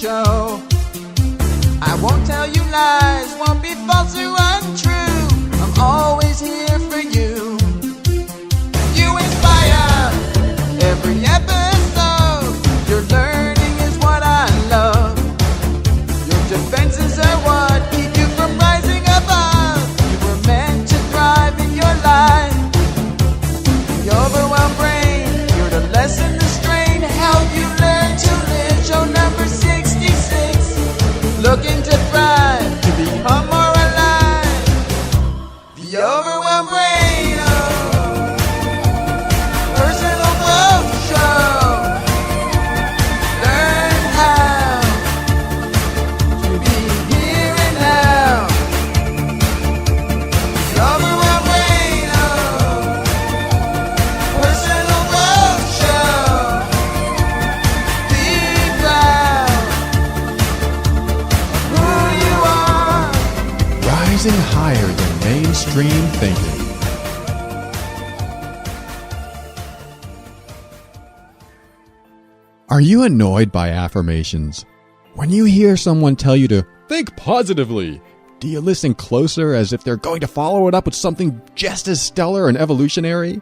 show. I won't tell you lies, won't be false or untrue. I'm always here for you. You inspire every episode. Your learning is what I love. Your defenses are what keep you from rising above. You were meant to thrive in your life. The overwhelmed brain, you're the lesson, the strain, help you learn to live. Show number 66, looking to thrive, to become more alive. The overwhelmed brain, personal growth show. Learn how to be here and now. The overwhelmed brain, personal growth show. Be proud of who you are. Rising higher than mainstream thinking. Are you annoyed by affirmations? When you hear someone tell you to think positively, do you listen closer as if they're going to follow it up with something just as stellar and evolutionary?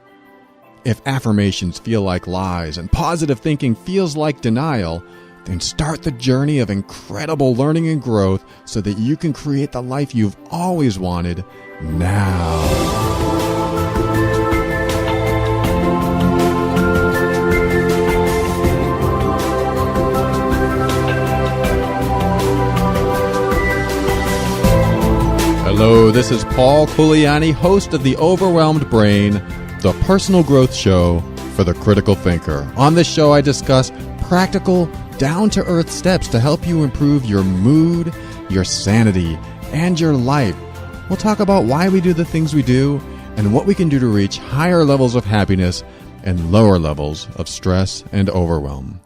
If affirmations feel like lies and positive thinking feels like denial, then start the journey of incredible learning and growth so that you can create the life you've always wanted now. Hello, this is Paul Culiani, host of The Overwhelmed Brain, the personal growth show for the critical thinker. On this show, I discuss practical, down-to-earth steps to help you improve your mood, your sanity, and your life. We'll talk about why we do the things we do and what we can do to reach higher levels of happiness and lower levels of stress and overwhelm.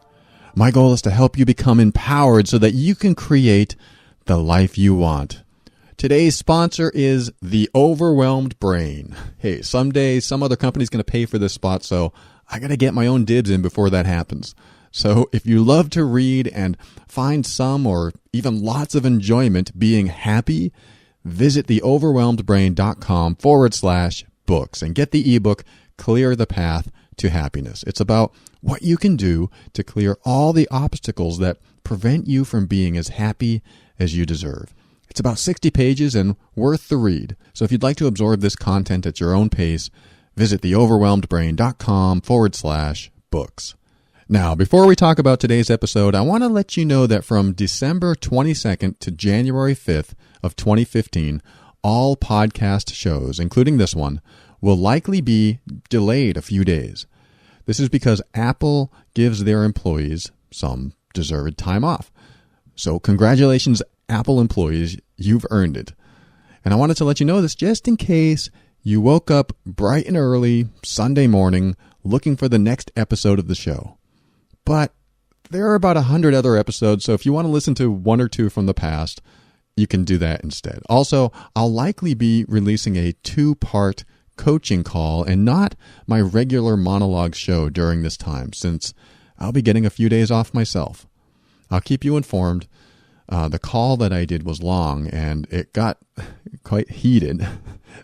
My goal is to help you become empowered so that you can create the life you want. Today's sponsor is The Overwhelmed Brain. Hey, someday some other company's going to pay for this spot, so I got to get my own dibs in before that happens. So if you love to read and find some or even lots of enjoyment being happy, visit theoverwhelmedbrain.com/books and get the ebook Clear the Path to Happiness. It's about what you can do to clear all the obstacles that prevent you from being as happy as you deserve. It's about 60 pages and worth the read. So if you'd like to absorb this content at your own pace, visit theoverwhelmedbrain.com/books. Now, before we talk about today's episode, I want to let you know that from December 22nd to January 5th of 2015, all podcast shows, including this one, will likely be delayed a few days. This is because Apple gives their employees some deserved time off. So congratulations, Apple employees, you've earned it. And I wanted to let you know this just in case you woke up bright and early Sunday morning looking for the next episode of the show. But there are about 100 other episodes, so if you want to listen to one or two from the past, you can do that instead. Also, I'll likely be releasing a 2-part coaching call and not my regular monologue show during this time, since I'll be getting a few days off myself. I'll keep you informed. The call that I did was long and it got quite heated.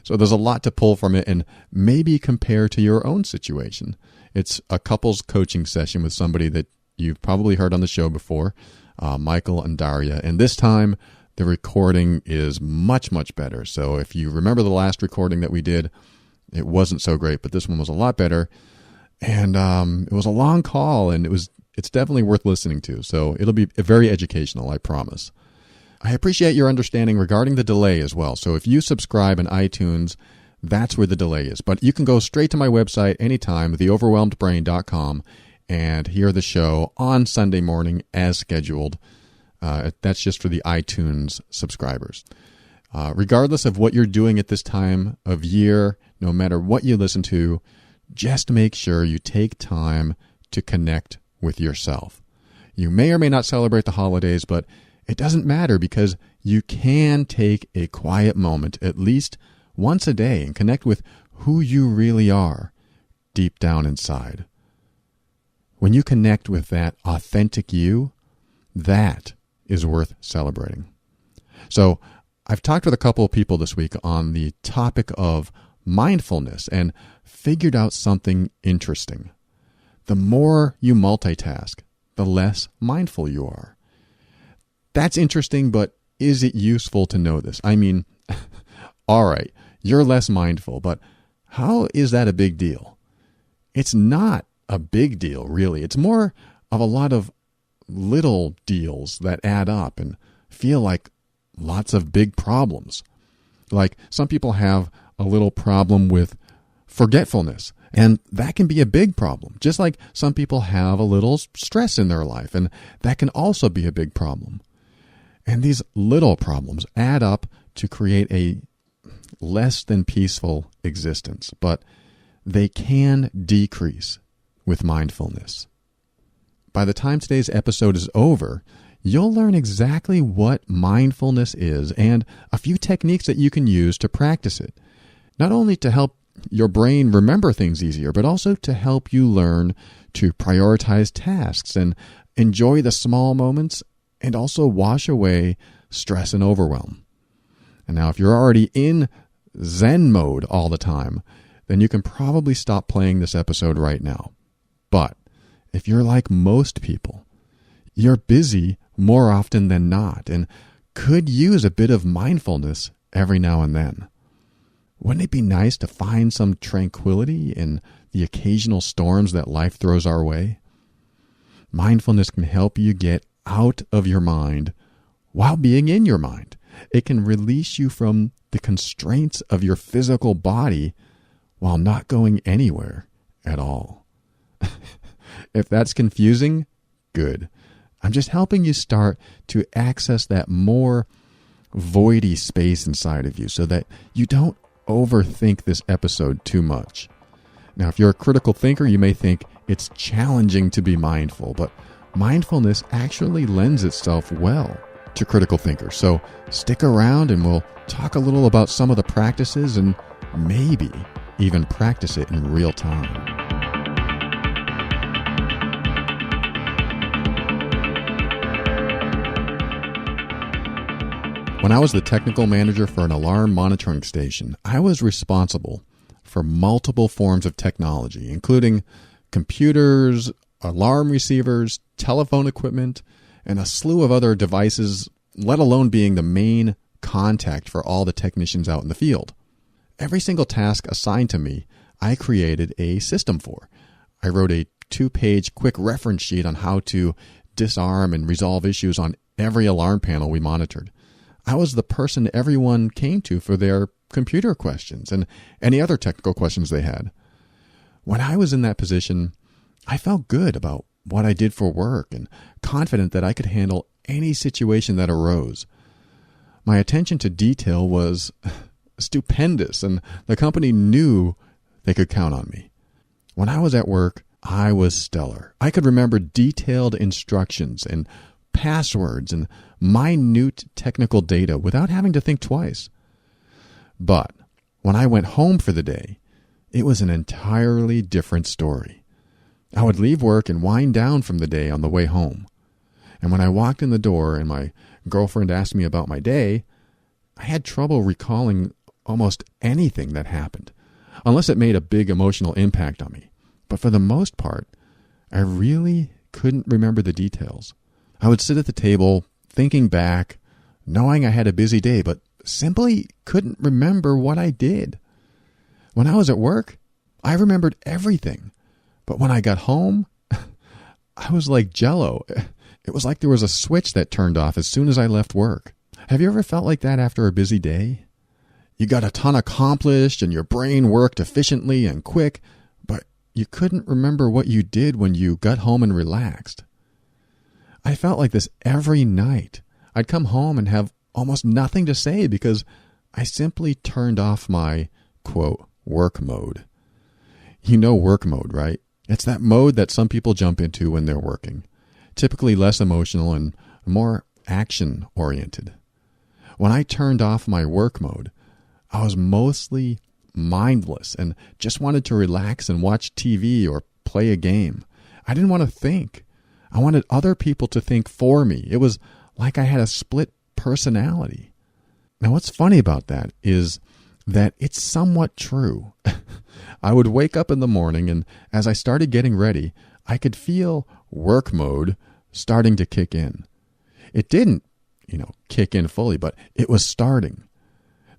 So there's a lot to pull from it and maybe compare to your own situation. It's a couples coaching session with somebody that you've probably heard on the show before, Michael and Daria. And this time the recording is much, much better. So if you remember the last recording that we did, it wasn't so great, but this one was a lot better. And it was a long call and it's definitely worth listening to, so it'll be very educational, I promise. I appreciate your understanding regarding the delay as well. So if you subscribe in iTunes, that's where the delay is. But you can go straight to my website anytime, theoverwhelmedbrain.com, and hear the show on Sunday morning as scheduled. That's just for the iTunes subscribers. Regardless of what you're doing at this time of year, no matter what you listen to, just make sure you take time to connect with yourself. You may or may not celebrate the holidays, but it doesn't matter because you can take a quiet moment at least once a day and connect with who you really are deep down inside. When you connect with that authentic you, that is worth celebrating. So I've talked with a couple of people this week on the topic of mindfulness and figured out something interesting. The more you multitask, the less mindful you are. That's interesting, but is it useful to know this? I mean, all right, you're less mindful, but how is that a big deal? It's not a big deal, really. It's more of a lot of little deals that add up and feel like lots of big problems. Like some people have a little problem with forgetfulness, and that can be a big problem. Just like some people have a little stress in their life, and that can also be a big problem. And these little problems add up to create a less than peaceful existence, but they can decrease with mindfulness. By the time today's episode is over, you'll learn exactly what mindfulness is and a few techniques that you can use to practice it. Not only to help your brain remember things easier, but also to help you learn to prioritize tasks and enjoy the small moments and also wash away stress and overwhelm. And now if you're already in Zen mode all the time, then you can probably stop playing this episode right now. But if you're like most people, you're busy more often than not and could use a bit of mindfulness every now and then. Wouldn't it be nice to find some tranquility in the occasional storms that life throws our way? Mindfulness can help you get out of your mind while being in your mind. It can release you from the constraints of your physical body while not going anywhere at all. If that's confusing, good. I'm just helping you start to access that more voidy space inside of you so that you don't overthink this episode too much. Now, if you're a critical thinker, you may think it's challenging to be mindful, but mindfulness actually lends itself well to critical thinkers. So stick around and we'll talk a little about some of the practices and maybe even practice it in real time. When I was the technical manager for an alarm monitoring station, I was responsible for multiple forms of technology, including computers, alarm receivers, telephone equipment, and a slew of other devices, let alone being the main contact for all the technicians out in the field. Every single task assigned to me, I created a system for. I wrote a 2-page quick reference sheet on how to disarm and resolve issues on every alarm panel we monitored. I was the person everyone came to for their computer questions and any other technical questions they had. When I was in that position, I felt good about what I did for work and confident that I could handle any situation that arose. My attention to detail was stupendous, and the company knew they could count on me. When I was at work, I was stellar. I could remember detailed instructions and passwords and minute technical data without having to think twice. But when I went home for the day, it was an entirely different story. I would leave work and wind down from the day on the way home. And when I walked in the door and my girlfriend asked me about my day, I had trouble recalling almost anything that happened, unless it made a big emotional impact on me. But for the most part, I really couldn't remember the details. I would sit at the table, thinking back, knowing I had a busy day, but simply couldn't remember what I did. When I was at work, I remembered everything. But when I got home, I was like Jell-O. It was like there was a switch that turned off as soon as I left work. Have you ever felt like that after a busy day? You got a ton accomplished and your brain worked efficiently and quick, but you couldn't remember what you did when you got home and relaxed. I felt like this every night. I'd come home and have almost nothing to say because I simply turned off my, quote, work mode. You know work mode, right? It's that mode that some people jump into when they're working, typically less emotional and more action-oriented. When I turned off my work mode, I was mostly mindless and just wanted to relax and watch TV or play a game. I didn't want to think. I wanted other people to think for me. It was like I had a split personality. Now, what's funny about that is that it's somewhat true. I would wake up in the morning, and as I started getting ready, I could feel work mode starting to kick in. It didn't, kick in fully, but it was starting.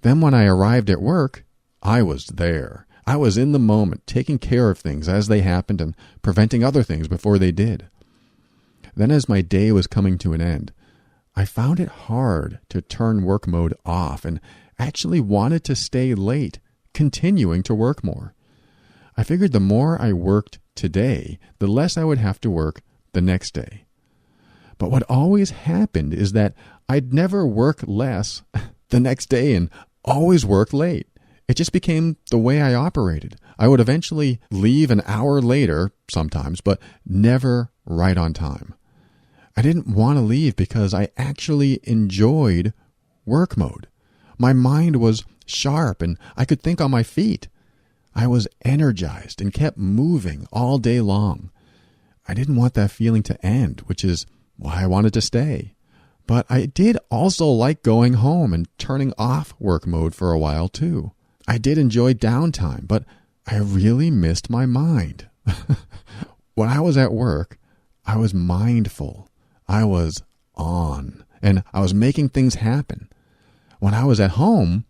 Then when I arrived at work, I was there. I was in the moment, taking care of things as they happened and preventing other things before they did. Then as my day was coming to an end, I found it hard to turn work mode off and actually wanted to stay late, continuing to work more. I figured the more I worked today, the less I would have to work the next day. But what always happened is that I'd never work less the next day and always work late. It just became the way I operated. I would eventually leave an hour later sometimes, but never right on time. I didn't want to leave because I actually enjoyed work mode. My mind was sharp and I could think on my feet. I was energized and kept moving all day long. I didn't want that feeling to end, which is why I wanted to stay. But I did also like going home and turning off work mode for a while too. I did enjoy downtime, but I really missed my mind. When I was at work, I was mindful. I was on, and I was making things happen. When I was at home,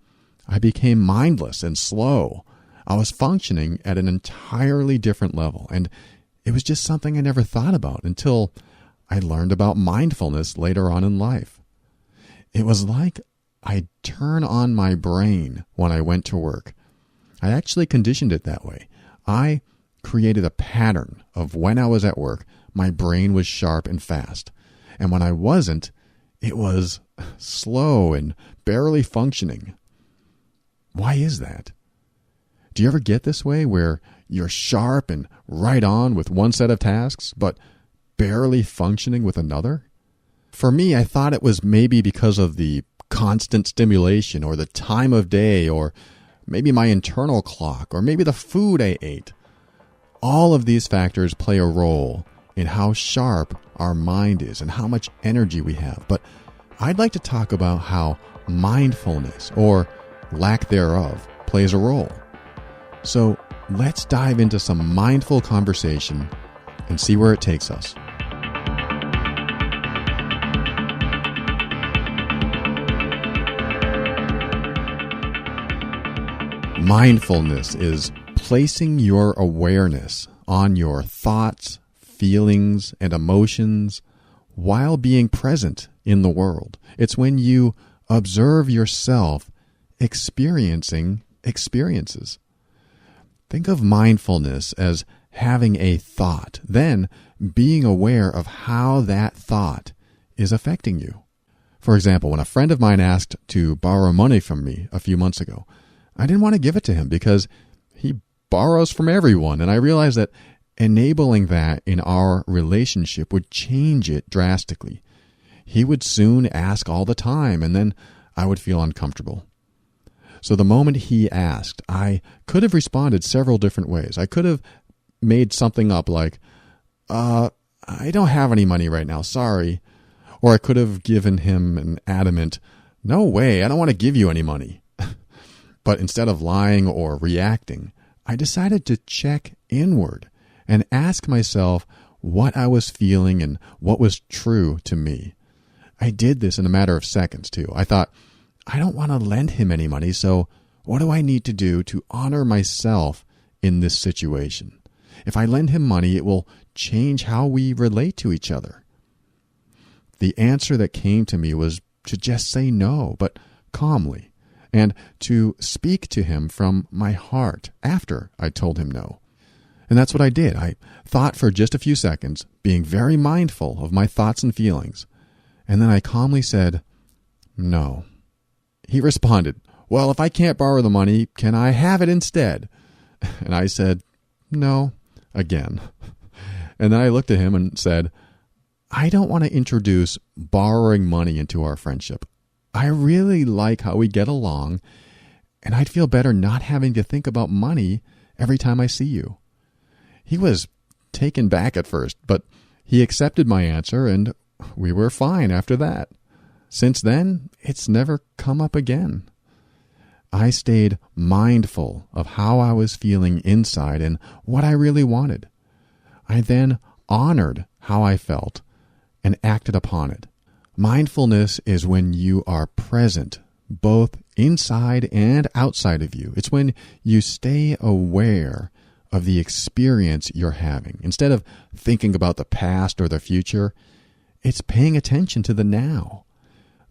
I became mindless and slow. I was functioning at an entirely different level, and it was just something I never thought about until I learned about mindfulness later on in life. It was like I'd turn on my brain when I went to work. I actually conditioned it that way. I created a pattern of when I was at work, my brain was sharp and fast. And when I wasn't, it was slow and barely functioning. Why is that? Do you ever get this way where you're sharp and right on with one set of tasks, but barely functioning with another? For me, I thought it was maybe because of the constant stimulation or the time of day or maybe my internal clock or maybe the food I ate. All of these factors play a role in how sharp our mind is and how much energy we have. But I'd like to talk about how mindfulness, or lack thereof, plays a role. So let's dive into some mindful conversation and see where it takes us. Mindfulness is placing your awareness on your thoughts, feelings, and emotions while being present in the world. It's when you observe yourself experiencing experiences. Think of mindfulness as having a thought, then being aware of how that thought is affecting you. For example, when a friend of mine asked to borrow money from me a few months ago, I didn't want to give it to him because he borrows from everyone, and I realized that enabling that in our relationship would change it drastically. He would soon ask all the time, and then I would feel uncomfortable. So the moment he asked, I could have responded several different ways. I could have made something up like, I don't have any money right now, sorry. Or I could have given him an adamant, no way, I don't want to give you any money. But instead of lying or reacting, I decided to check inward and ask myself what I was feeling and what was true to me. I did this in a matter of seconds, too. I thought, I don't want to lend him any money, so what do I need to do to honor myself in this situation? If I lend him money, it will change how we relate to each other. The answer that came to me was to just say no, but calmly, and to speak to him from my heart after I told him no. And that's what I did. I thought for just a few seconds, being very mindful of my thoughts and feelings. And then I calmly said, no. He responded, well, if I can't borrow the money, can I have it instead? And I said, no, again. And then I looked at him and said, I don't want to introduce borrowing money into our friendship. I really like how we get along, and I'd feel better not having to think about money every time I see you. He was taken back at first, but he accepted my answer, and we were fine after that. Since then, it's never come up again. I stayed mindful of how I was feeling inside and what I really wanted. I then honored how I felt and acted upon it. Mindfulness is when you are present, both inside and outside of you. It's when you stay aware of the experience you're having. Instead of thinking about the past or the future, it's paying attention to the now.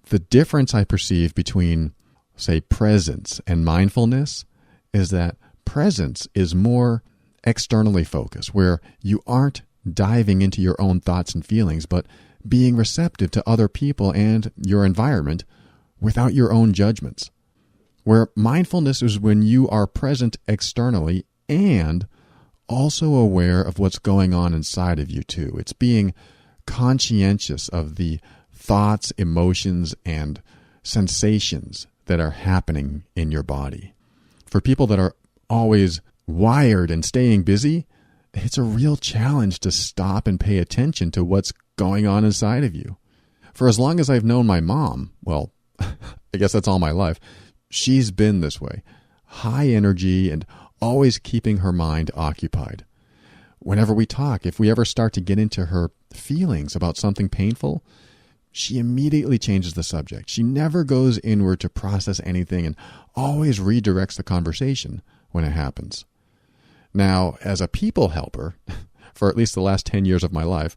The difference I perceive between, say, presence and mindfulness is that presence is more externally focused, where you aren't diving into your own thoughts and feelings, but being receptive to other people and your environment without your own judgments. Where mindfulness is when you are present externally and also aware of what's going on inside of you too. It's being conscientious of the thoughts, emotions, and sensations that are happening in your body. For people that are always wired and staying busy, it's a real challenge to stop and pay attention to what's going on inside of you. For as long as I've known my mom, well, I guess that's all my life, she's been this way. High energy and always keeping her mind occupied. Whenever we talk, if we ever start to get into her feelings about something painful, she immediately changes the subject. She never goes inward to process anything and always redirects the conversation when it happens. Now, as a people helper, for at least the last 10 years of my life,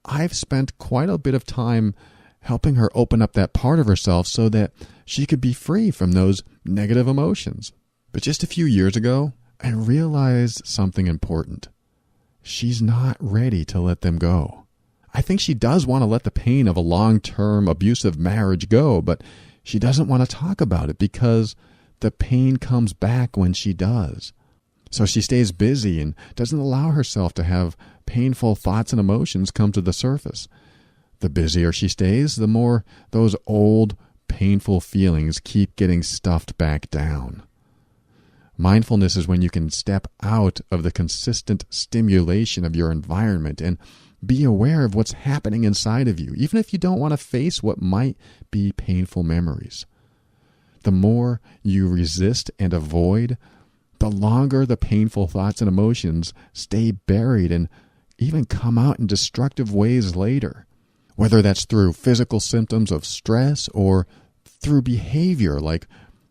I've spent quite a bit of time helping her open up that part of herself so that she could be free from those negative emotions. But just a few years ago, I realized something important. She's not ready to let them go. I think she does want to let the pain of a long-term abusive marriage go, but she doesn't want to talk about it because the pain comes back when she does. So she stays busy and doesn't allow herself to have painful thoughts and emotions come to the surface. The busier she stays, the more those old, painful feelings keep getting stuffed back down. Mindfulness is when you can step out of the consistent stimulation of your environment and be aware of what's happening inside of you, even if you don't want to face what might be painful memories. The more you resist and avoid, the longer the painful thoughts and emotions stay buried and even come out in destructive ways later, whether that's through physical symptoms of stress or through behavior like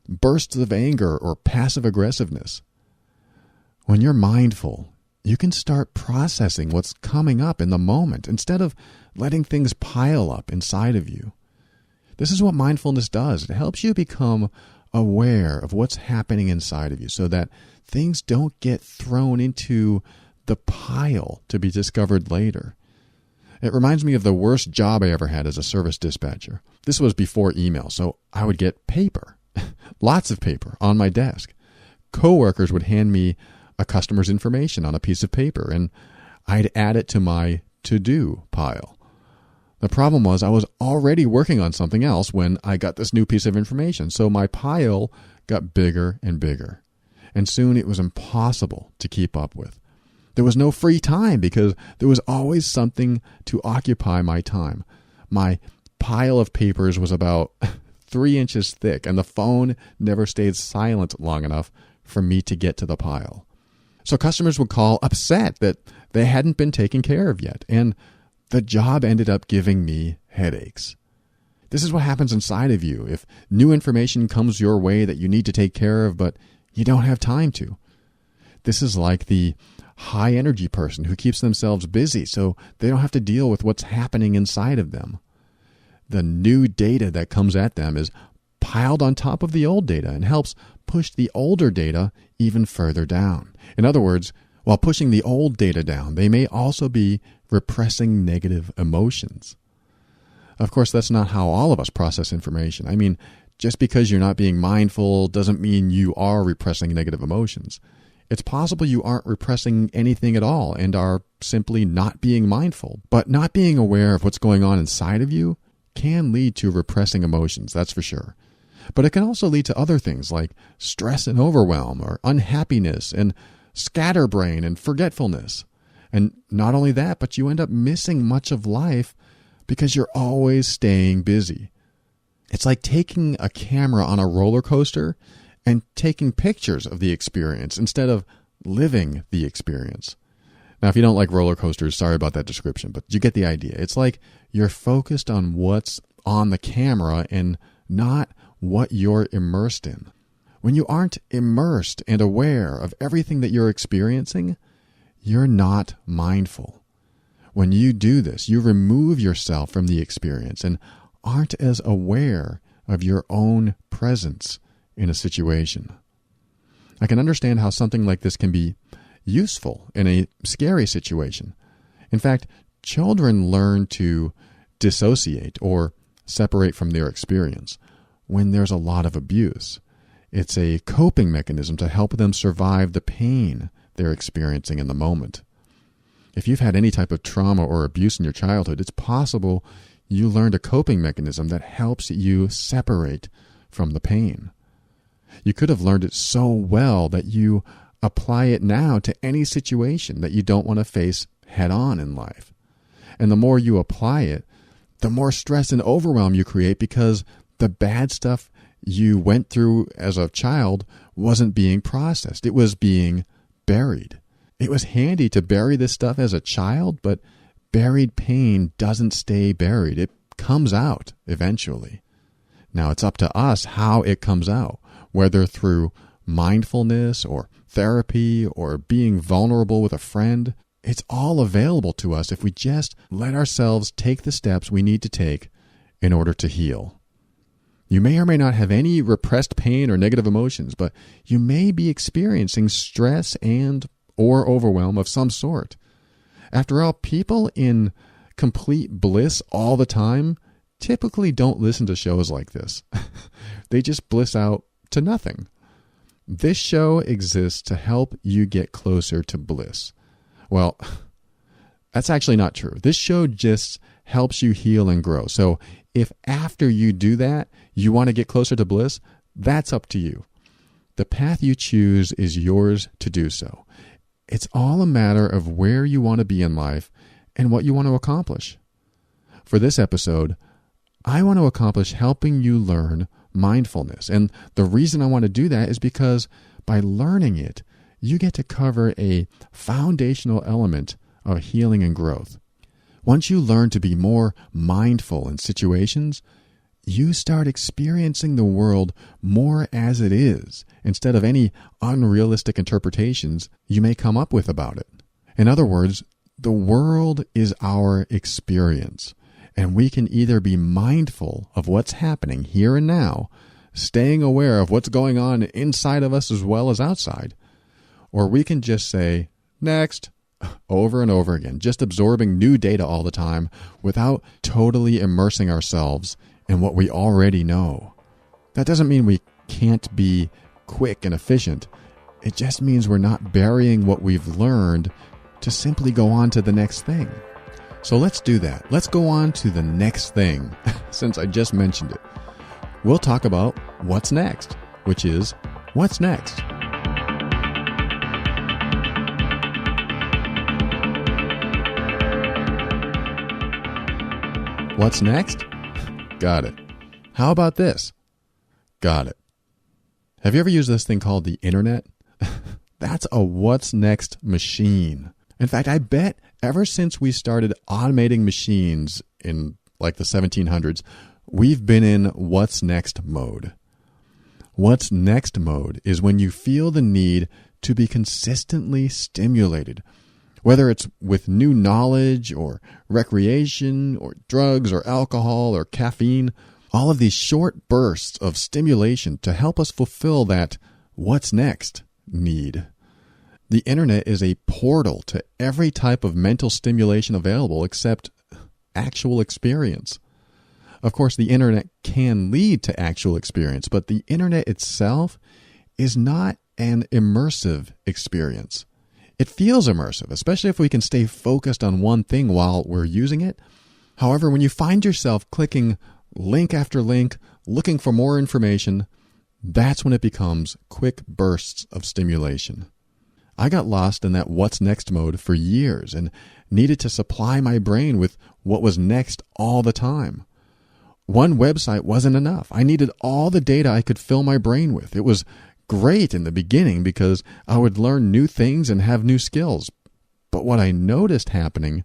bursts of anger or passive aggressiveness. When you're mindful, you can start processing what's coming up in the moment instead of letting things pile up inside of you. This is what mindfulness does. It helps you become aware of what's happening inside of you so that things don't get thrown into the pile to be discovered later. It reminds me of the worst job I ever had as a service dispatcher. This was before email, so I would get paper, lots of paper on my desk. Coworkers would hand me a customer's information on a piece of paper, and I'd add it to my to-do pile. The problem was I was already working on something else when I got this new piece of information, so my pile got bigger and bigger, and soon it was impossible to keep up with. There was no free time because there was always something to occupy my time. My pile of papers was about 3 inches thick, and the phone never stayed silent long enough for me to get to the pile. So customers would call upset that they hadn't been taken care of yet, and the job ended up giving me headaches. This is what happens inside of you if new information comes your way that you need to take care of, but you don't have time to. This is like the high-energy person who keeps themselves busy so they don't have to deal with what's happening inside of them. The new data that comes at them is piled on top of the old data and helps push the older data even further down. In other words, while pushing the old data down, they may also be repressing negative emotions. Of course, that's not how all of us process information. I mean, just because you're not being mindful doesn't mean you are repressing negative emotions. It's possible you aren't repressing anything at all and are simply not being mindful. But not being aware of what's going on inside of you can lead to repressing emotions, that's for sure. But it can also lead to other things like stress and overwhelm or unhappiness and scatterbrain and forgetfulness. And not only that, but you end up missing much of life because you're always staying busy. It's like taking a camera on a roller coaster and taking pictures of the experience instead of living the experience. Now, if you don't like roller coasters, sorry about that description, but you get the idea. It's like you're focused on what's on the camera and not what you're immersed in. When you aren't immersed and aware of everything that you're experiencing, you're not mindful. When you do this, you remove yourself from the experience and aren't as aware of your own presence in a situation. I can understand how something like this can be useful in a scary situation. In fact, children learn to dissociate or separate from their experience when there's a lot of abuse. It's a coping mechanism to help them survive the pain they're experiencing in the moment. If you've had any type of trauma or abuse in your childhood, it's possible you learned a coping mechanism that helps you separate from the pain. You could have learned it so well that you apply it now to any situation that you don't want to face head on in life. And the more you apply it, the more stress and overwhelm you create because the bad stuff you went through as a child wasn't being processed. It was being buried. It was handy to bury this stuff as a child, but buried pain doesn't stay buried. It comes out eventually. Now, it's up to us how it comes out, whether through mindfulness or therapy or being vulnerable with a friend. It's all available to us if we just let ourselves take the steps we need to take in order to heal. You may or may not have any repressed pain or negative emotions, but you may be experiencing stress and or overwhelm of some sort. After all, people in complete bliss all the time typically don't listen to shows like this. They just bliss out to nothing. This show exists to help you get closer to bliss. Well, that's actually not true. This show just helps you heal and grow. So if after you do that, you want to get closer to bliss, that's up to you. The path you choose is yours to do so. It's all a matter of where you want to be in life and what you want to accomplish. For this episode, I want to accomplish helping you learn mindfulness. And the reason I want to do that is because by learning it, you get to cover a foundational element of healing and growth. Once you learn to be more mindful in situations, you start experiencing the world more as it is, instead of any unrealistic interpretations you may come up with about it. In other words, the world is our experience, and we can either be mindful of what's happening here and now, staying aware of what's going on inside of us as well as outside, or we can just say, next, over and over again, just absorbing new data all the time without totally immersing ourselves in what we already know. That doesn't mean we can't be quick and efficient. It just means we're not burying what we've learned to simply go on to the next thing. So let's do that. Let's go on to the next thing, since I just mentioned it. We'll talk about what's next, which is what's next. What's next? Got it. How about this? Got it. Have you ever used this thing called the internet? That's a what's next machine. In fact, I bet ever since we started automating machines in like the 1700s, we've been in what's next mode. What's next mode is when you feel the need to be consistently stimulated, whether it's with new knowledge or recreation or drugs or alcohol or caffeine, all of these short bursts of stimulation to help us fulfill that what's next need. The internet is a portal to every type of mental stimulation available except actual experience. Of course, the internet can lead to actual experience, but the internet itself is not an immersive experience. It feels immersive, especially if we can stay focused on one thing while we're using it. However, when you find yourself clicking link after link, looking for more information, that's when it becomes quick bursts of stimulation. I got lost in that what's next mode for years and needed to supply my brain with what was next all the time. One website wasn't enough. I needed all the data I could fill my brain with. It was great in the beginning because I would learn new things and have new skills. But what I noticed happening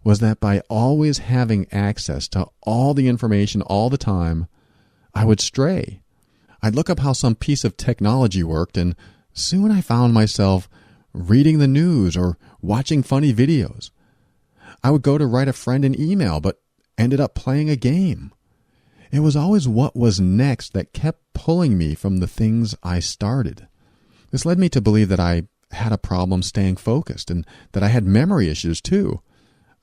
was that by always having access to all the information all the time, I would stray. I'd look up how some piece of technology worked, and soon I found myself reading the news or watching funny videos. I would go to write a friend an email, but ended up playing a game. It was always what was next that kept pulling me from the things I started. This led me to believe that I had a problem staying focused and that I had memory issues too.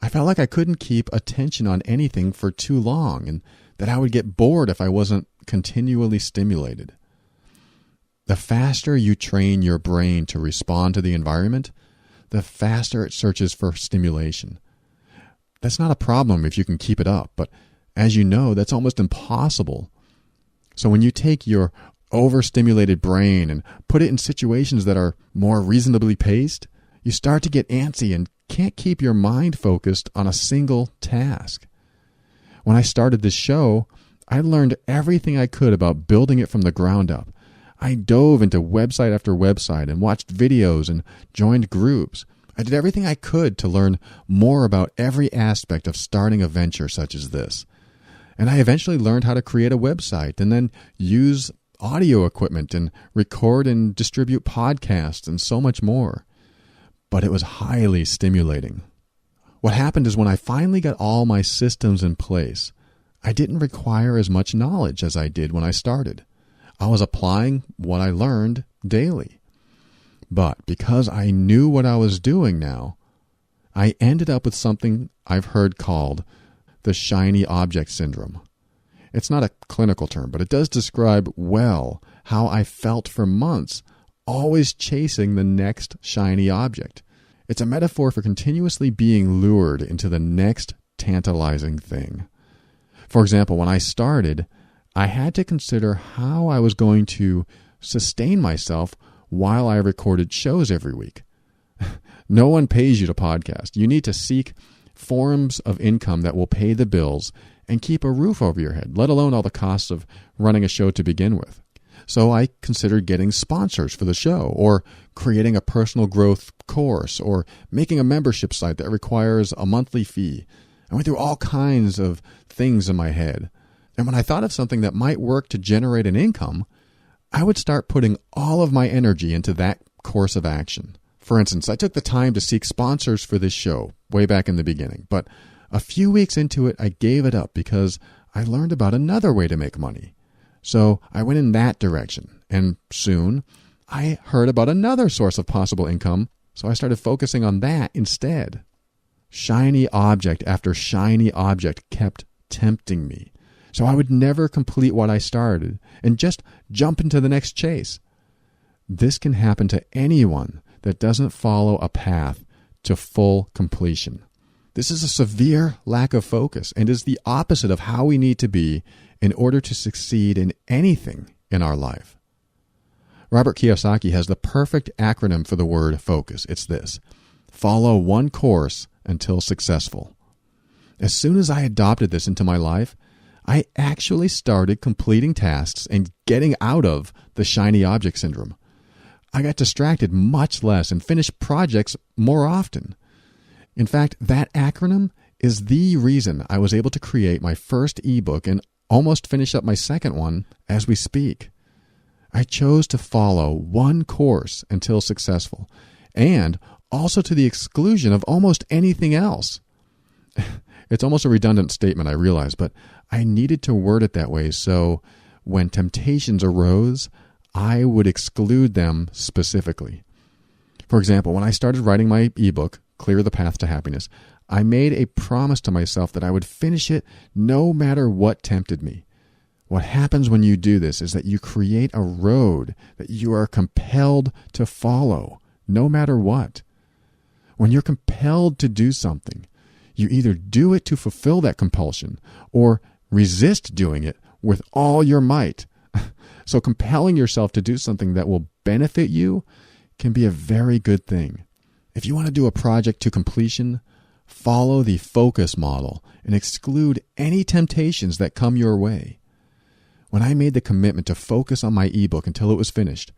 I felt like I couldn't keep attention on anything for too long and that I would get bored if I wasn't continually stimulated. The faster you train your brain to respond to the environment, the faster it searches for stimulation. That's not a problem if you can keep it up, but as you know, that's almost impossible. So when you take your overstimulated brain and put it in situations that are more reasonably paced, you start to get antsy and can't keep your mind focused on a single task. When I started this show, I learned everything I could about building it from the ground up. I dove into website after website and watched videos and joined groups. I did everything I could to learn more about every aspect of starting a venture such as this. And I eventually learned how to create a website and then use audio equipment and record and distribute podcasts and so much more. But it was highly stimulating. What happened is when I finally got all my systems in place, I didn't require as much knowledge as I did when I started. I was applying what I learned daily. But because I knew what I was doing now, I ended up with something I've heard called the shiny object syndrome. It's not a clinical term, but it does describe well how I felt for months, always chasing the next shiny object. It's a metaphor for continuously being lured into the next tantalizing thing. For example, when I started, I had to consider how I was going to sustain myself while I recorded shows every week. No one pays you to podcast. You need to seek forms of income that will pay the bills and keep a roof over your head, let alone all the costs of running a show to begin with. So I considered getting sponsors for the show, or creating a personal growth course, or making a membership site that requires a monthly fee. I went through all kinds of things in my head. And when I thought of something that might work to generate an income, I would start putting all of my energy into that course of action. For instance, I took the time to seek sponsors for this show way back in the beginning, but a few weeks into it, I gave it up because I learned about another way to make money. So I went in that direction, and soon I heard about another source of possible income, so I started focusing on that instead. Shiny object after shiny object kept tempting me, so I would never complete what I started and just jump into the next chase. This can happen to anyone that doesn't follow a path to full completion. This is a severe lack of focus and is the opposite of how we need to be in order to succeed in anything in our life. Robert Kiyosaki has the perfect acronym for the word focus. It's this: follow one course until successful. As soon as I adopted this into my life, I actually started completing tasks and getting out of the shiny object syndrome. I got distracted much less and finished projects more often. In fact, that acronym is the reason I was able to create my first ebook and almost finish up my second one as we speak. I chose to follow one course until successful, and also to the exclusion of almost anything else. It's almost a redundant statement, I realize, but I needed to word it that way so when temptations arose, I would exclude them specifically. For example, when I started writing my ebook, Clear the Path to Happiness, I made a promise to myself that I would finish it no matter what tempted me. What happens when you do this is that you create a road that you are compelled to follow, no matter what. When you're compelled to do something, you either do it to fulfill that compulsion or resist doing it with all your might. So compelling yourself to do something that will benefit you can be a very good thing. If you want to do a project to completion, follow the focus model and exclude any temptations that come your way. When I made the commitment to focus on my ebook until it was finished,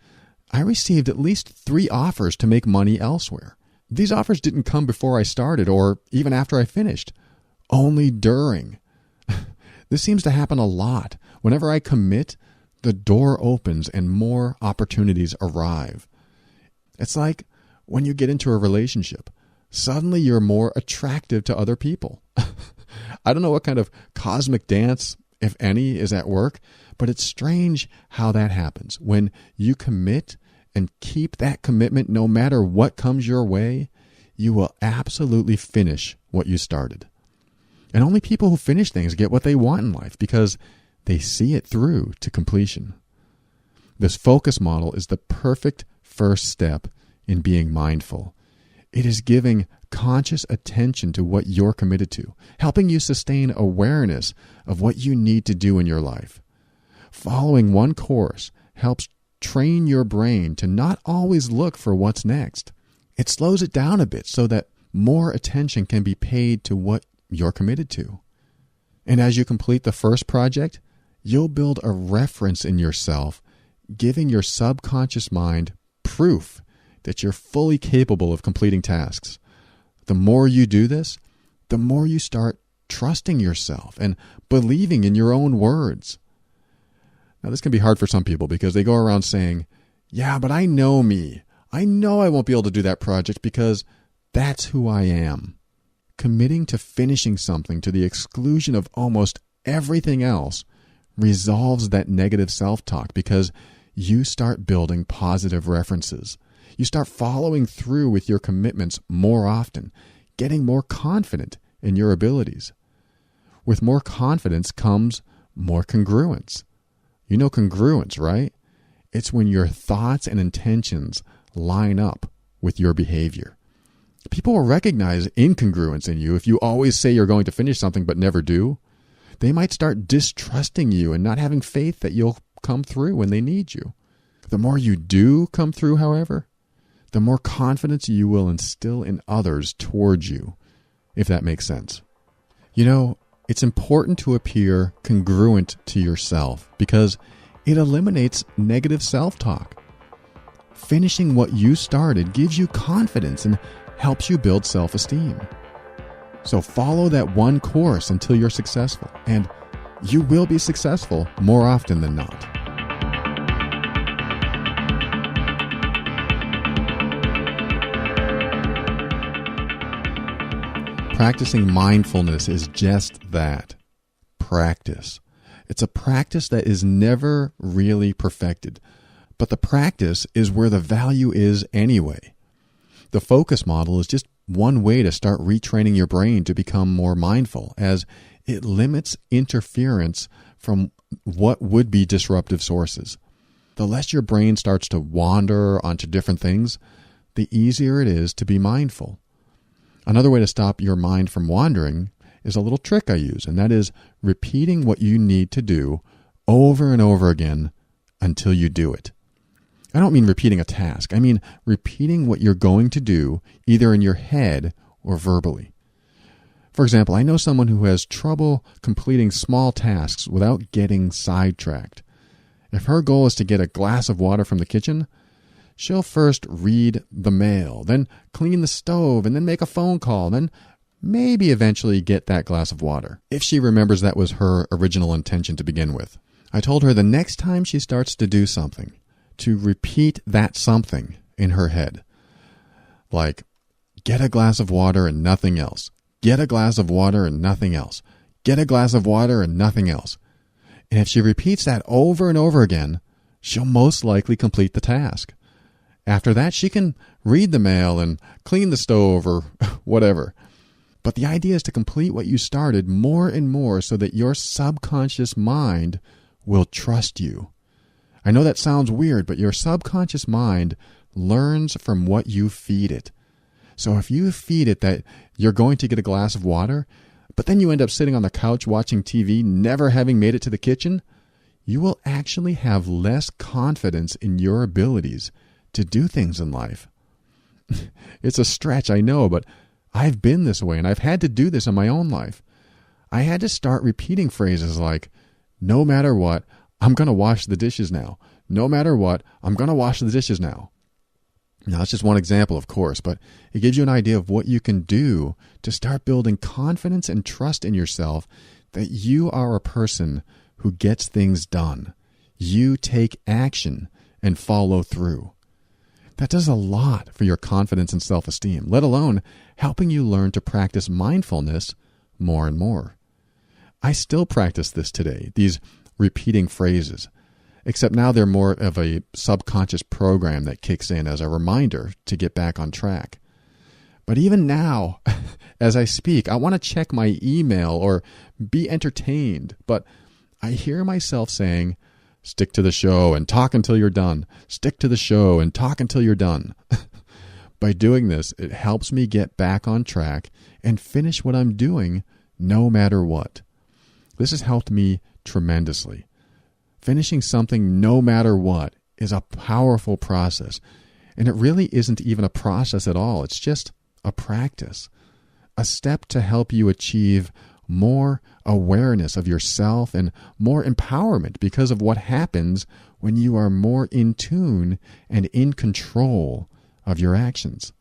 I received at least 3 offers to make money elsewhere. These offers didn't come before I started or even after I finished, only during. This seems to happen a lot. Whenever I commit, the door opens and more opportunities arrive. It's like when you get into a relationship, suddenly you're more attractive to other people. I don't know what kind of cosmic dance, if any, is at work, but it's strange how that happens. When you commit and keep that commitment no matter what comes your way, you will absolutely finish what you started. And only people who finish things get what they want in life because they see it through to completion. This focus model is the perfect first step in being mindful. It is giving conscious attention to what you're committed to, helping you sustain awareness of what you need to do in your life. Following one course helps train your brain to not always look for what's next. It slows it down a bit so that more attention can be paid to what you're committed to. And as you complete the first project, you'll build a reference in yourself, giving your subconscious mind proof that you're fully capable of completing tasks. The more you do this, the more you start trusting yourself and believing in your own words. Now, this can be hard for some people because they go around saying, yeah, but I know me. I know I won't be able to do that project because that's who I am. Committing to finishing something to the exclusion of almost everything else resolves that negative self-talk because you start building positive references. You start following through with your commitments more often, getting more confident in your abilities. With more confidence comes more congruence. You know congruence, right? It's when your thoughts and intentions line up with your behavior. People will recognize incongruence in you if you always say you're going to finish something but never do. They might start distrusting you and not having faith that you'll come through when they need you. The more you do come through, however, the more confidence you will instill in others towards you, if that makes sense. You know, it's important to appear congruent to yourself because it eliminates negative self-talk. Finishing what you started gives you confidence and helps you build self-esteem. So follow that one course until you're successful, and you will be successful more often than not. Practicing mindfulness is just that, practice. It's a practice that is never really perfected, but the practice is where the value is anyway. The focus model is just one way to start retraining your brain to become more mindful, as it limits interference from what would be disruptive sources. The less your brain starts to wander onto different things, the easier it is to be mindful. Another way to stop your mind from wandering is a little trick I use, and that is repeating what you need to do over and over again until you do it. I don't mean repeating a task. I mean repeating what you're going to do either in your head or verbally. For example, I know someone who has trouble completing small tasks without getting sidetracked. If her goal is to get a glass of water from the kitchen, she'll first read the mail, then clean the stove, and then make a phone call, then maybe eventually get that glass of water, if she remembers that was her original intention to begin with. I told her the next time she starts to do something, to repeat that something in her head. Like, get a glass of water and nothing else. Get a glass of water and nothing else. Get a glass of water and nothing else. And if she repeats that over and over again, she'll most likely complete the task. After that, she can read the mail and clean the stove or whatever. But the idea is to complete what you started more and more so that your subconscious mind will trust you. I know that sounds weird, but your subconscious mind learns from what you feed it. So if you feed it that you're going to get a glass of water, but then you end up sitting on the couch watching TV, never having made it to the kitchen, you will actually have less confidence in your abilities to do things in life. It's a stretch, I know, but I've been this way, and I've had to do this in my own life. I had to start repeating phrases like, no matter what, I'm going to wash the dishes now. No matter what, I'm going to wash the dishes now. Now, that's just one example, of course, but it gives you an idea of what you can do to start building confidence and trust in yourself that you are a person who gets things done. You take action and follow through. That does a lot for your confidence and self-esteem, let alone helping you learn to practice mindfulness more and more. I still practice this today, these repeating phrases, except now they're more of a subconscious program that kicks in as a reminder to get back on track. But even now, as I speak, I want to check my email or be entertained, but I hear myself saying, stick to the show and talk until you're done. Stick to the show and talk until you're done. By doing this, it helps me get back on track and finish what I'm doing no matter what. This has helped me tremendously. Finishing something no matter what is a powerful process. And it really isn't even a process at all. It's just a practice. A step to help you achieve more awareness of yourself and more empowerment because of what happens when you are more in tune and in control of your actions.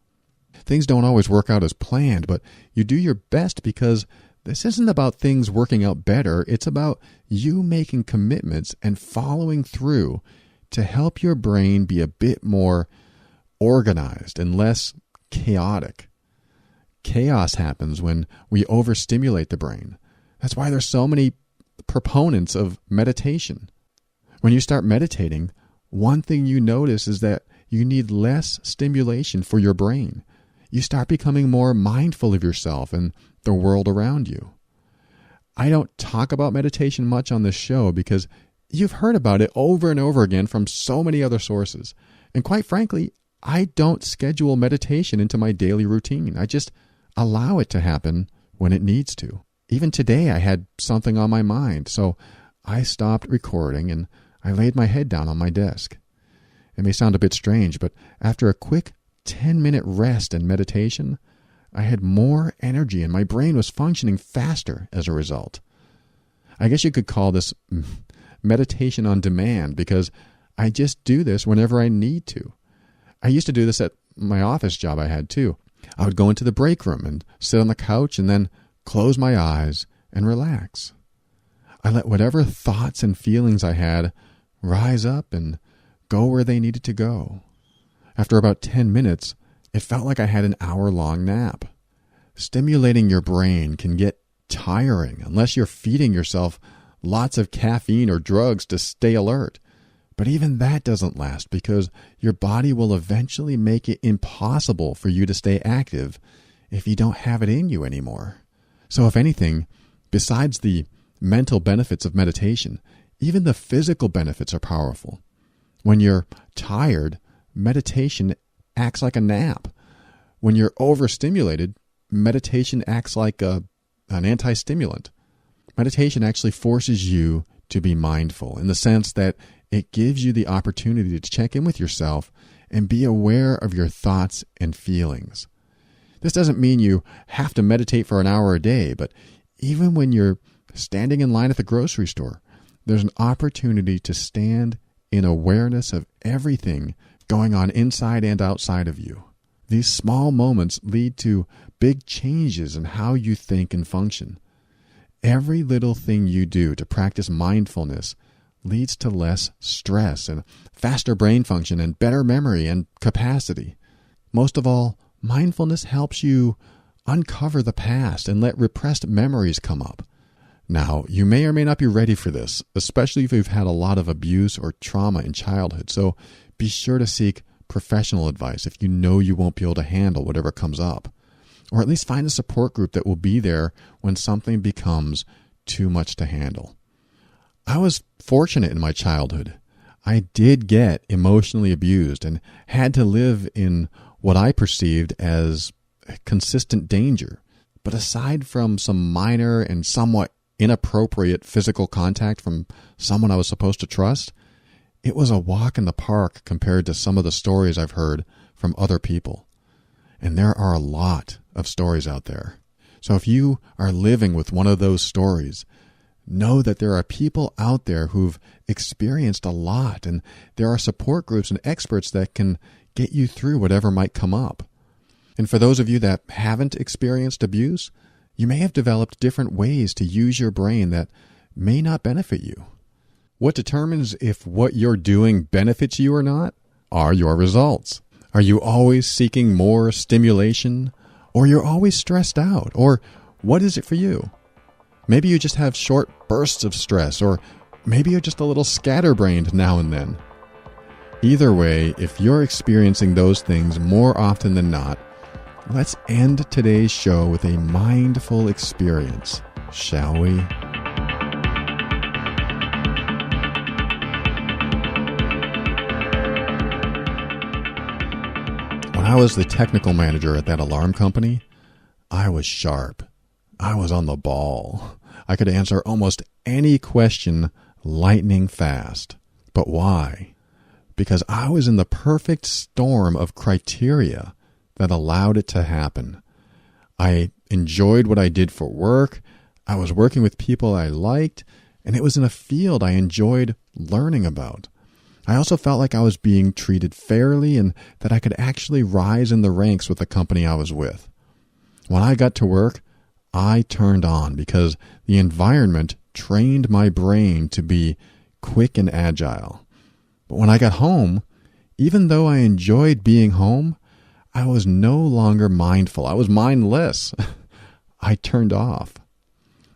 Things don't always work out as planned, but you do your best because this isn't about things working out better. It's about you making commitments and following through to help your brain be a bit more organized and less chaotic. Chaos happens when we overstimulate the brain. That's why there's so many proponents of meditation. When you start meditating, one thing you notice is that you need less stimulation for your brain. You start becoming more mindful of yourself and the world around you. I don't talk about meditation much on this show because you've heard about it over and over again from so many other sources. And quite frankly, I don't schedule meditation into my daily routine. I just allow it to happen when it needs to. Even today, I had something on my mind, so I stopped recording and I laid my head down on my desk. It may sound a bit strange, but after a quick 10-minute rest and meditation, I had more energy and my brain was functioning faster as a result. I guess you could call this meditation on demand because I just do this whenever I need to. I used to do this at my office job I had too. I would go into the break room and sit on the couch and then close my eyes and relax. I let whatever thoughts and feelings I had rise up and go where they needed to go. After about 10 minutes, it felt like I had an hour-long nap. Stimulating your brain can get tiring unless you're feeding yourself lots of caffeine or drugs to stay alert. But even that doesn't last because your body will eventually make it impossible for you to stay active if you don't have it in you anymore. So if anything, besides the mental benefits of meditation, even the physical benefits are powerful. When you're tired, meditation acts like a nap. When you're overstimulated, meditation acts like an anti-stimulant. Meditation actually forces you to be mindful in the sense that it gives you the opportunity to check in with yourself and be aware of your thoughts and feelings. This doesn't mean you have to meditate for an hour a day, but even when you're standing in line at the grocery store, there's an opportunity to stand in awareness of everything going on inside and outside of you. These small moments lead to big changes in how you think and function. Every little thing you do to practice mindfulness leads to less stress and faster brain function and better memory and capacity. Most of all, mindfulness helps you uncover the past and let repressed memories come up. Now, you may or may not be ready for this, especially if you've had a lot of abuse or trauma in childhood, so be sure to seek professional advice if you know you won't be able to handle whatever comes up. Or at least find a support group that will be there when something becomes too much to handle. I was fortunate in my childhood. I did get emotionally abused and had to live in what I perceived as consistent danger. But aside from some minor and somewhat inappropriate physical contact from someone I was supposed to trust, it was a walk in the park compared to some of the stories I've heard from other people. And there are a lot of stories out there. So if you are living with one of those stories, know that there are people out there who've experienced a lot, and there are support groups and experts that can get you through whatever might come up. And for those of you that haven't experienced abuse, you may have developed different ways to use your brain that may not benefit you. What determines if what you're doing benefits you or not are your results. Are you always seeking more stimulation? Or you're always stressed out? Or what is it for you? Maybe you just have short bursts of stress, or maybe you're just a little scatterbrained now and then. Either way, if you're experiencing those things more often than not, let's end today's show with a mindful experience, shall we? When I was the technical manager at that alarm company, I was sharp. I was on the ball. I could answer almost any question lightning fast. But why? Because I was in the perfect storm of criteria that allowed it to happen. I enjoyed what I did for work. I was working with people I liked, and it was in a field I enjoyed learning about. I also felt like I was being treated fairly and that I could actually rise in the ranks with the company I was with. When I got to work, I turned on because the environment trained my brain to be quick and agile. But when I got home, even though I enjoyed being home, I was no longer mindful. I was mindless. I turned off.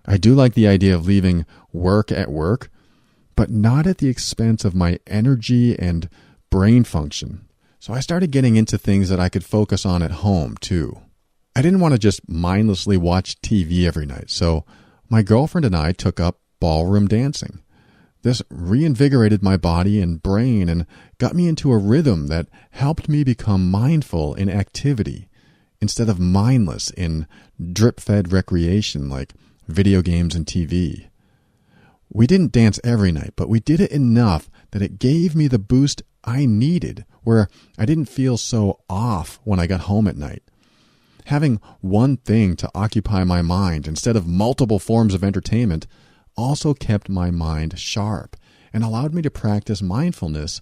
I do like the idea of leaving work at work, but not at the expense of my energy and brain function. So I started getting into things that I could focus on at home, too. I didn't want to just mindlessly watch TV every night, so my girlfriend and I took up ballroom dancing. This reinvigorated my body and brain and got me into a rhythm that helped me become mindful in activity instead of mindless in drip-fed recreation like video games and TV. We didn't dance every night, but we did it enough that it gave me the boost I needed, where I didn't feel so off when I got home at night. Having one thing to occupy my mind instead of multiple forms of entertainment also kept my mind sharp and allowed me to practice mindfulness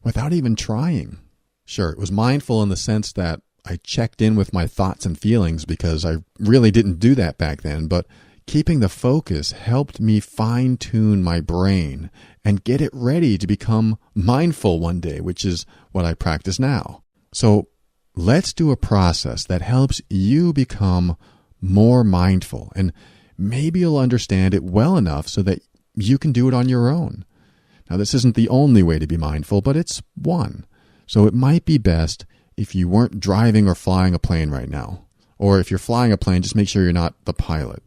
without even trying. Sure, it was mindful in the sense that I checked in with my thoughts and feelings because I really didn't do that back then, but keeping the focus helped me fine-tune my brain and get it ready to become mindful one day, which is what I practice now. So let's do a process that helps you become more mindful, and maybe you'll understand it well enough so that you can do it on your own. Now, this isn't the only way to be mindful, but it's one. So it might be best if you weren't driving or flying a plane right now. Or if you're flying a plane, just make sure you're not the pilot.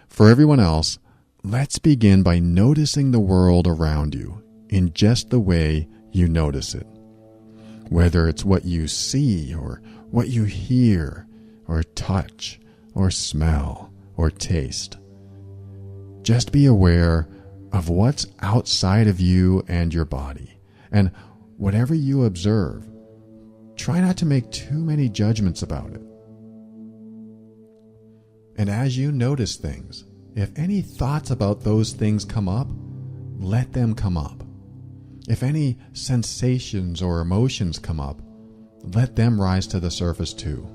For everyone else, let's begin by noticing the world around you in just the way you notice it. Whether it's what you see or what you hear or touch or smell or taste. Just be aware of what's outside of you and your body. And whatever you observe, try not to make too many judgments about it. And as you notice things, if any thoughts about those things come up, let them come up. If any sensations or emotions come up, let them rise to the surface too.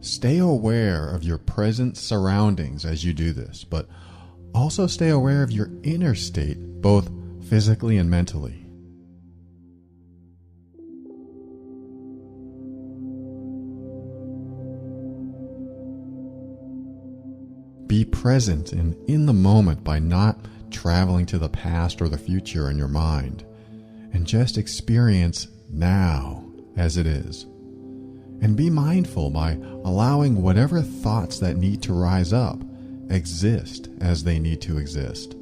Stay aware of your present surroundings as you do this, but also stay aware of your inner state, both physically and mentally. Be present and in the moment by not traveling to the past or the future in your mind, and just experience now as it is. And be mindful by allowing whatever thoughts that need to rise up exist as they need to exist.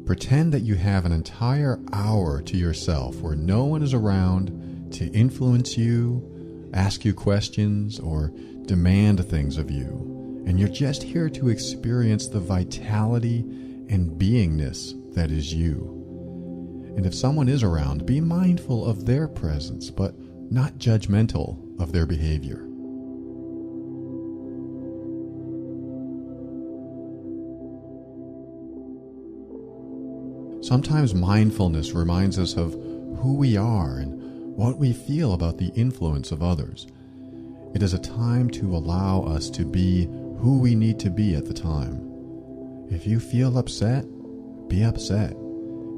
Pretend that you have an entire hour to yourself where no one is around to influence you, ask you questions, or demand things of you. And you're just here to experience the vitality and beingness that is you. And if someone is around, be mindful of their presence, but not judgmental of their behavior. Sometimes mindfulness reminds us of who we are and what we feel about the influence of others. It is a time to allow us to be who we need to be at the time. If you feel upset, be upset.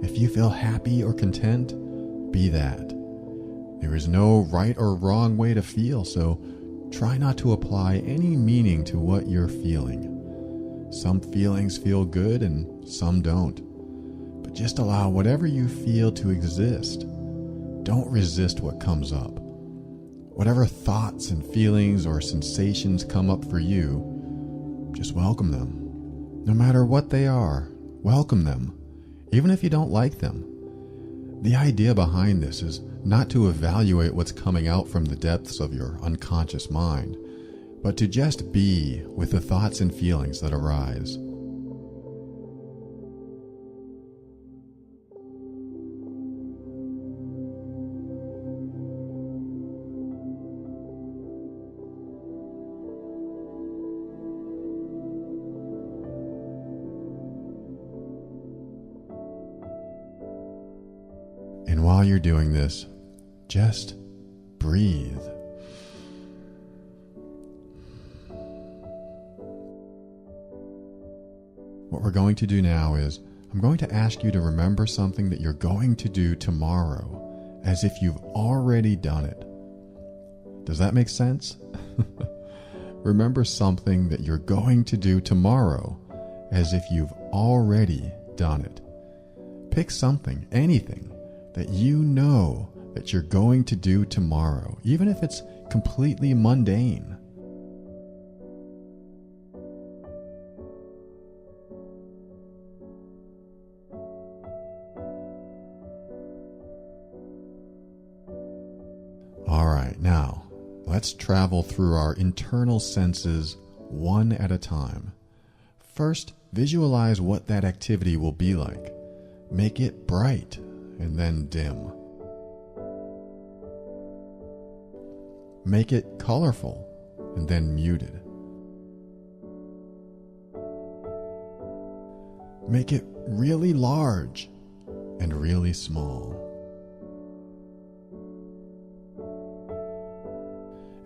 If you feel happy or content, be that. There is no right or wrong way to feel, so try not to apply any meaning to what you're feeling. Some feelings feel good and some don't. But just allow whatever you feel to exist. Don't resist what comes up. Whatever thoughts and feelings or sensations come up for you, just welcome them. No matter what they are, welcome them, even if you don't like them. The idea behind this is not to evaluate what's coming out from the depths of your unconscious mind, but to just be with the thoughts and feelings that arise. And while you're doing this, just breathe. What we're going to do now is, I'm going to ask you to remember something that you're going to do tomorrow, as if you've already done it. Does that make sense? Remember something that you're going to do tomorrow, as if you've already done it. Pick something, anything, that you know that you're going to do tomorrow, even if it's completely mundane. All right, now let's travel through our internal senses one at a time. First, visualize what that activity will be like. Make it bright and then dim. Make it colorful and then muted. Make it really large and really small.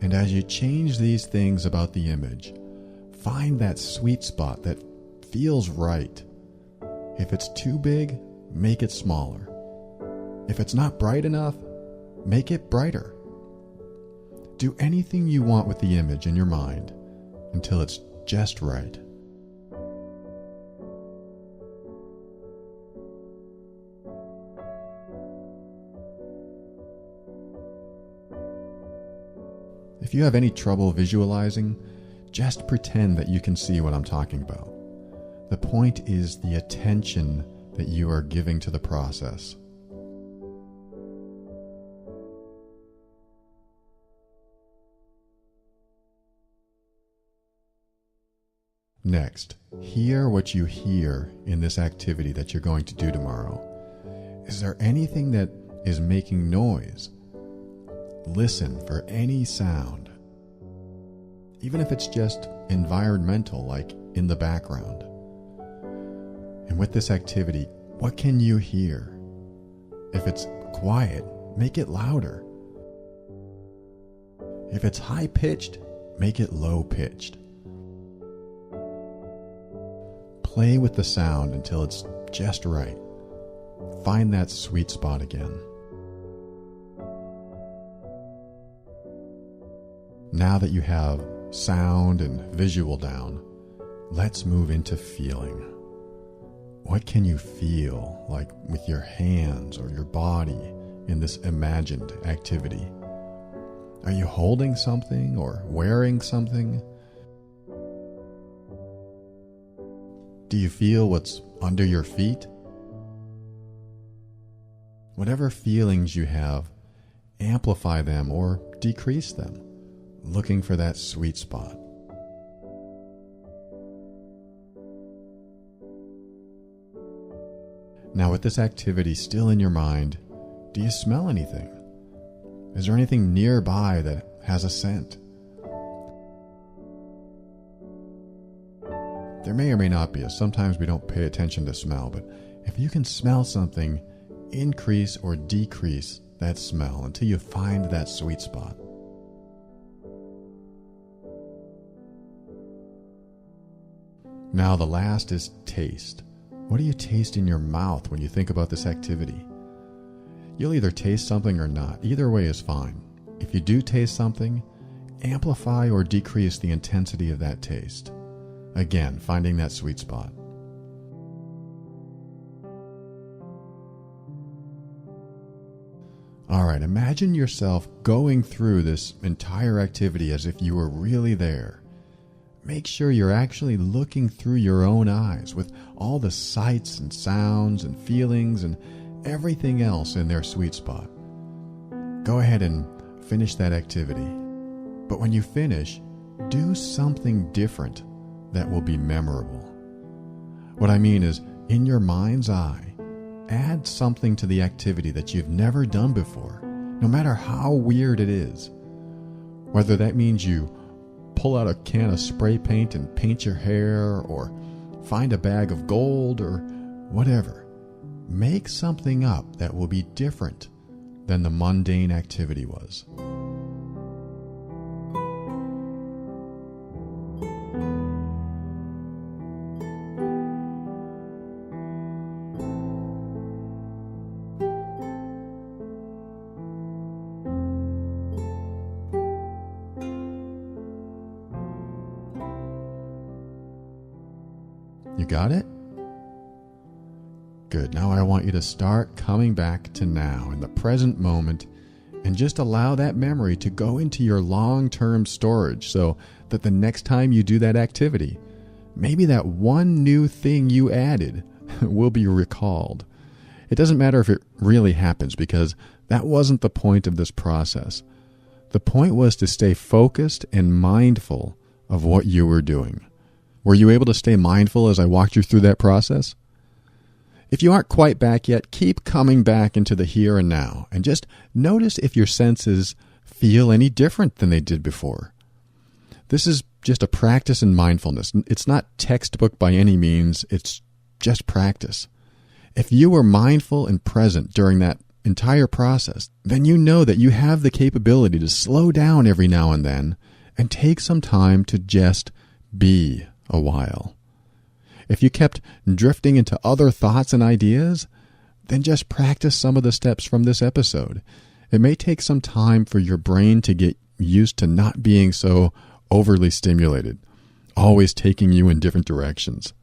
And as you change these things about the image, find that sweet spot that feels right. If it's too big, make it smaller. If it's not bright enough, make it brighter. Do anything you want with the image in your mind until it's just right. If you have any trouble visualizing, just pretend that you can see what I'm talking about. The point is the attention that you are giving to the process. Next, hear what you hear in this activity that you're going to do tomorrow. Is there anything that is making noise? Listen for any sound, even if it's just environmental, like in the background. And with this activity, what can you hear? If it's quiet, make it louder. If it's high-pitched, make it low-pitched. Play with the sound until it's just right. Find that sweet spot again. Now that you have sound and visual down, let's move into feeling. What can you feel like with your hands or your body in this imagined activity? Are you holding something or wearing something? Do you feel what's under your feet? Whatever feelings you have, amplify them or decrease them, looking for that sweet spot. Now, with this activity still in your mind, do you smell anything? Is there anything nearby that has a scent? There may or may not be, as sometimes we don't pay attention to smell, but if you can smell something, increase or decrease that smell until you find that sweet spot. Now the last is taste. What do you taste in your mouth when you think about this activity? You'll either taste something or not. Either way is fine. If you do taste something, amplify or decrease the intensity of that taste. Again, finding that sweet spot. All right, imagine yourself going through this entire activity as if you were really there. Make sure you're actually looking through your own eyes with all the sights and sounds and feelings and everything else in their sweet spot. Go ahead and finish that activity. But when you finish, do something different that will be memorable. What I mean is, in your mind's eye, add something to the activity that you've never done before, no matter how weird it is. Whether that means you pull out a can of spray paint and paint your hair, or find a bag of gold, or whatever. Make something up that will be different than the mundane activity was. You got it? Good. Now I want you to start coming back to now, in the present moment, and just allow that memory to go into your long-term storage so that the next time you do that activity, maybe that one new thing you added will be recalled. It doesn't matter if it really happens, because that wasn't the point of this process. The point was to stay focused and mindful of what you were doing. Were you able to stay mindful as I walked you through that process? If you aren't quite back yet, keep coming back into the here and now, and just notice if your senses feel any different than they did before. This is just a practice in mindfulness. It's not textbook by any means, it's just practice. If you were mindful and present during that entire process, then you know that you have the capability to slow down every now and then and take some time to just be a while. If you kept drifting into other thoughts and ideas, then just practice some of the steps from this episode. It may take some time for your brain to get used to not being so overly stimulated, always taking you in different directions.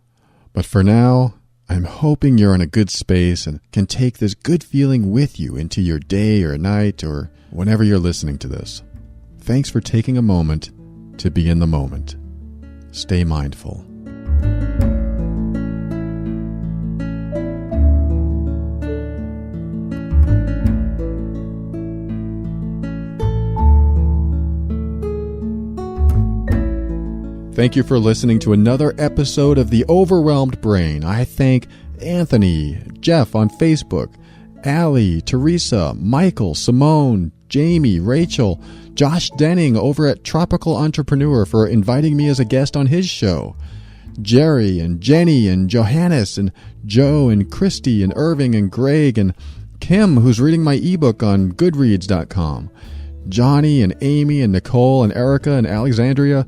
But for now, I'm hoping you're in a good space and can take this good feeling with you into your day or night or whenever you're listening to this. Thanks for taking a moment to be in the moment. Stay mindful. Thank you for listening to another episode of The Overwhelmed Brain. I thank Anthony, Jeff on Facebook, Allie, Teresa, Michael, Simone, Jamie, Rachel, Josh Denning over at Tropical Entrepreneur for inviting me as a guest on his show, Jerry and Jenny and Johannes and Joe and Christy and Irving and Greg and Kim, who's reading my ebook on Goodreads.com, Johnny and Amy and Nicole and Erica and Alexandria,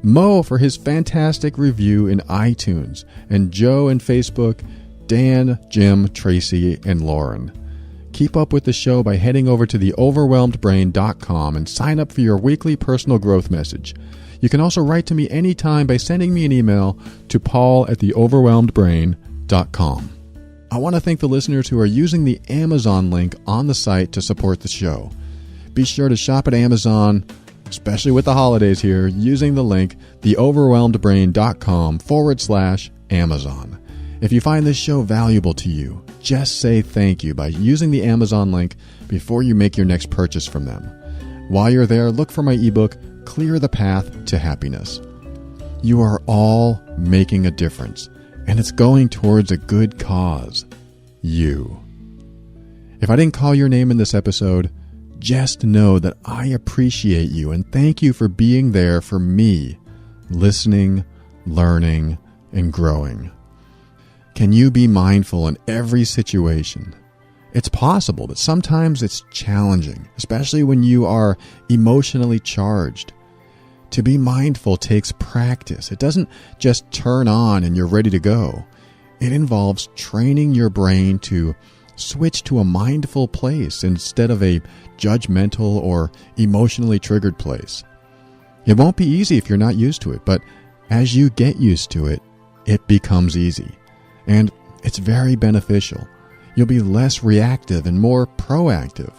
Mo for his fantastic review in iTunes, and Joe and Facebook, Dan, Jim, Tracy, and Lauren. Keep up with the show by heading over to theoverwhelmedbrain.com and sign up for your weekly personal growth message. You can also write to me anytime by sending me an email to paul@theoverwhelmedbrain.com. I want to thank the listeners who are using the Amazon link on the site to support the show. Be sure to shop at Amazon, especially with the holidays here, using the link theoverwhelmedbrain.com/Amazon. If you find this show valuable to you, just say thank you by using the Amazon link before you make your next purchase from them. While you're there, look for my ebook, Clear the Path to Happiness. You are all making a difference, and it's going towards a good cause. You. If I didn't call your name in this episode, just know that I appreciate you and thank you for being there for me, listening, learning, and growing. Can you be mindful in every situation? It's possible, but sometimes it's challenging, especially when you are emotionally charged. To be mindful takes practice. It doesn't just turn on and you're ready to go. It involves training your brain to switch to a mindful place instead of a judgmental or emotionally triggered place. It won't be easy if you're not used to it, but as you get used to it, it becomes easy. And it's very beneficial. You'll be less reactive and more proactive.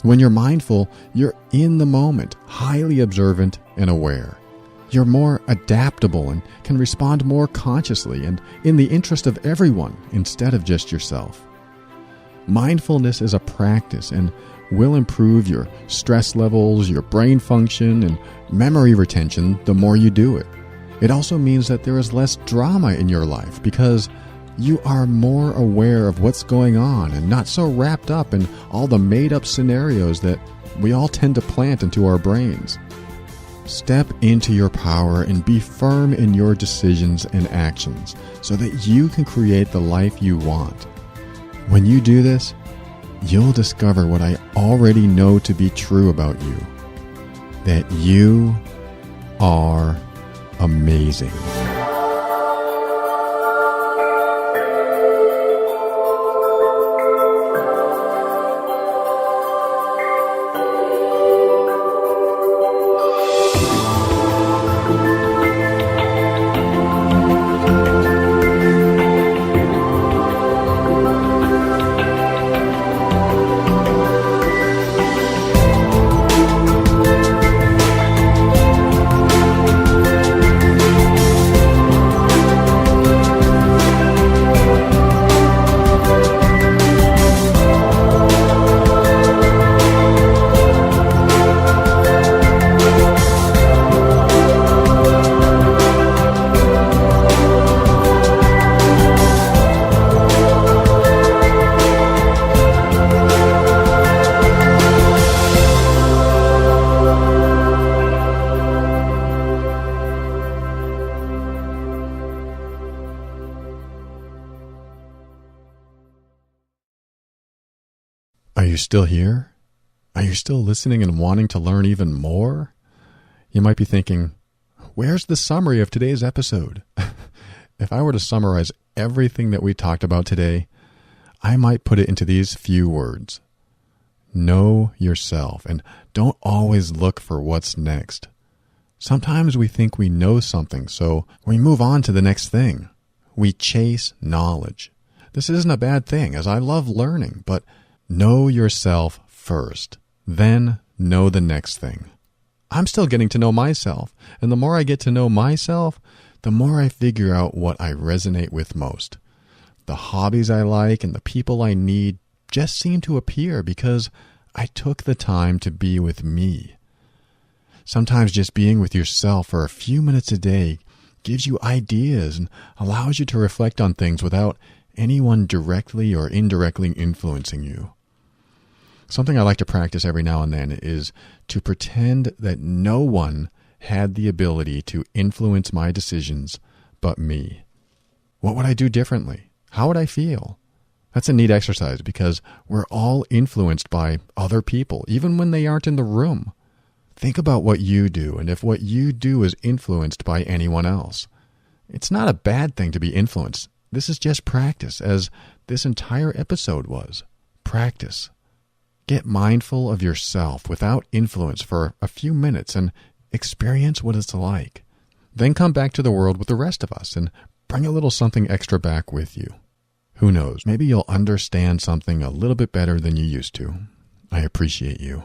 When you're mindful, you're in the moment, highly observant and aware. You're more adaptable and can respond more consciously and in the interest of everyone instead of just yourself. Mindfulness is a practice and will improve your stress levels, your brain function, and memory retention the more you do it. It also means that there is less drama in your life because you are more aware of what's going on and not so wrapped up in all the made-up scenarios that we all tend to plant into our brains. Step into your power and be firm in your decisions and actions so that you can create the life you want. When you do this, you'll discover what I already know to be true about you, that you are amazing. Are you still here? Are you still listening and wanting to learn even more? You might be thinking, where's the summary of today's episode? If I were to summarize everything that we talked about today, I might put it into these few words. Know yourself and don't always look for what's next. Sometimes we think we know something, so we move on to the next thing. We chase knowledge. This isn't a bad thing, as I love learning, but know yourself first, then know the next thing. I'm still getting to know myself, and the more I get to know myself, the more I figure out what I resonate with most. The hobbies I like and the people I need just seem to appear because I took the time to be with me. Sometimes just being with yourself for a few minutes a day gives you ideas and allows you to reflect on things without anyone directly or indirectly influencing you. Something I like to practice every now and then is to pretend that no one had the ability to influence my decisions but me. What would I do differently? How would I feel? That's a neat exercise because we're all influenced by other people, even when they aren't in the room. Think about what you do and if what you do is influenced by anyone else. It's not a bad thing to be influenced. This is just practice, as this entire episode was. Practice. Get mindful of yourself without influence for a few minutes and experience what it's like. Then come back to the world with the rest of us and bring a little something extra back with you. Who knows, maybe you'll understand something a little bit better than you used to. I appreciate you.